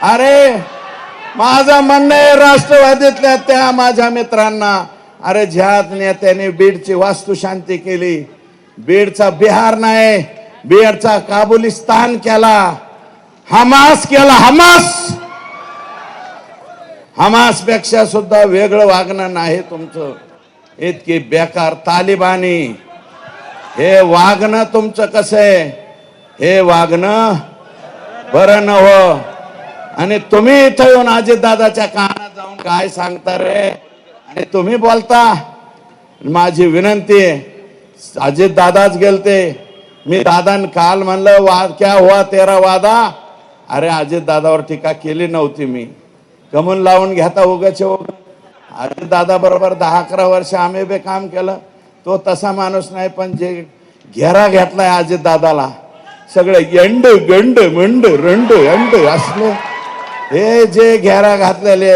अरे माझं म्हणणं आहे राष्ट्रवादीतल्या त्या माझ्या मित्रांना, अरे ज्या नेत्याने बीडची वास्तुशांती केली, बीडचा बिहार नाही, बीडचा काबुलिस्तान केला, हमास केला, हमास पेक्षा सुद्धा वेगळं वागणं नाही तुमचं. इतकी बेकार तालिबानी हे वागणं तुमचं कसं आहे, हे वागणं बरं नव्ह. आणि तुम्ही इथं येऊन अजितदादाच्या कानात जाऊन काय सांगता रे, आणि तुम्ही बोलता. माझी विनंती आहे, अजितदादाच गेलते, मी दादान काल म्हणलं वाद क्या हुआ तेरा वादा. अरे अजितदादावर टीका केली नव्हती मी, कमून लावून घेता उगाच. अजितदादा बरोबर 10-11 वर्ष आम्ही बे काम केलं, तो तसा माणूस नाही. पण जे घेरा घेतलाय अजितदादाला, सगळे यंड गंड मंड रंड अंड असले हे जे घेरा घातलेले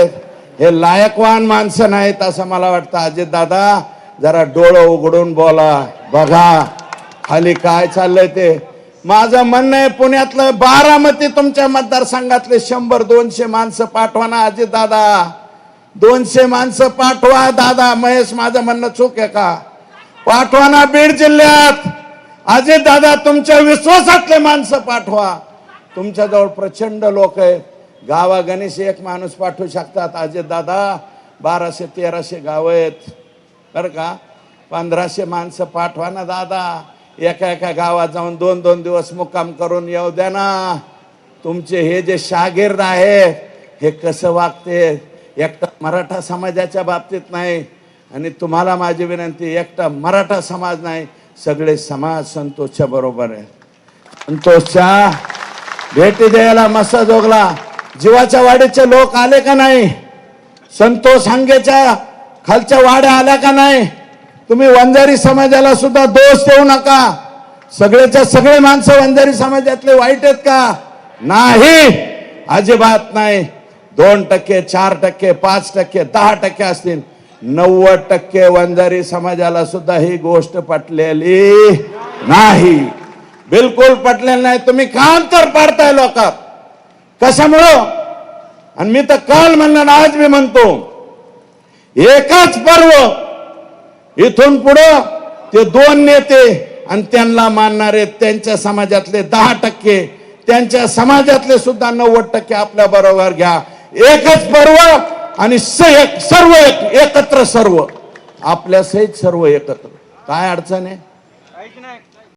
हे लायकवान माणसं नाहीत असं मला वाटतं. अजितदादा जरा डोळं उघडून बोला, बघा खाली काय चाललंय ते. माझं म्हणणं आहे, पुण्यातलं बारामती तुमच्या मतदारसंघातले 100-200 माणसं पाठवा ना अजितदादा, 200 माणसं पाठवा दादा. महेश, माझं म्हणणं चूक आहे का? पाठवा ना बीड जिल्ह्यात. अजितदादा तुमच्या विश्वासातले माणसं पाठवा, तुमच्याजवळ प्रचंड लोक आहेत. गावागणीस एक माणूस पाठवू शकतात. अजितदादा 1200-1300 गाव आहेत बरं का, 1500 माणसं पाठवा ना दादा. एका गावात जाऊन 2-2 दिवस मुक्काम करून येऊ द्या ना. तुमचे हे जे शागिर्द आहे हे कसं वागते, एकटा मराठा समाजाच्या बाबतीत नाही. आणि तुम्हाला माझी विनंती, एकटा मराठा समाज नाही, सगळे समाज संतोषच्या बरोबर आहे. संतोषच्या भेटी द्यायला मसाजोगला जीवाच्या वाडीचे लोक आले का नाही? संतोष हांगेच्या खालच्या वाड्या आल्या का नाही? तुम्ही वंजारी समाजाला सुद्धा दोष देऊ नका. सगळेच्या सगळे माणसं वंजारी समाजातले वाईट आहेत का? नाही, अजिबात नाही. 2%, 4%, 5%, 10% असतील, 90% वंजारी समाजाला सुद्धा ही गोष्ट पटलेली नाही, बिलकुल पटलेली नाही. तुम्ही काम तर पाडताय लोकात, कशामुळं? आणि मी तर काल म्हणलं, आज मी म्हणतो, एकच पर्व इथून पुढं ते 2 नेते आणि त्यांना मानणारे त्यांच्या समाजातले 10%, त्यांच्या समाजातले सुद्धा 90% आपल्या बरोबर घ्या. एकच पर्व आणि सर्व एकत्र, सर्व आपल्या सहित सर्व एकत्र. काय अडचण आहे?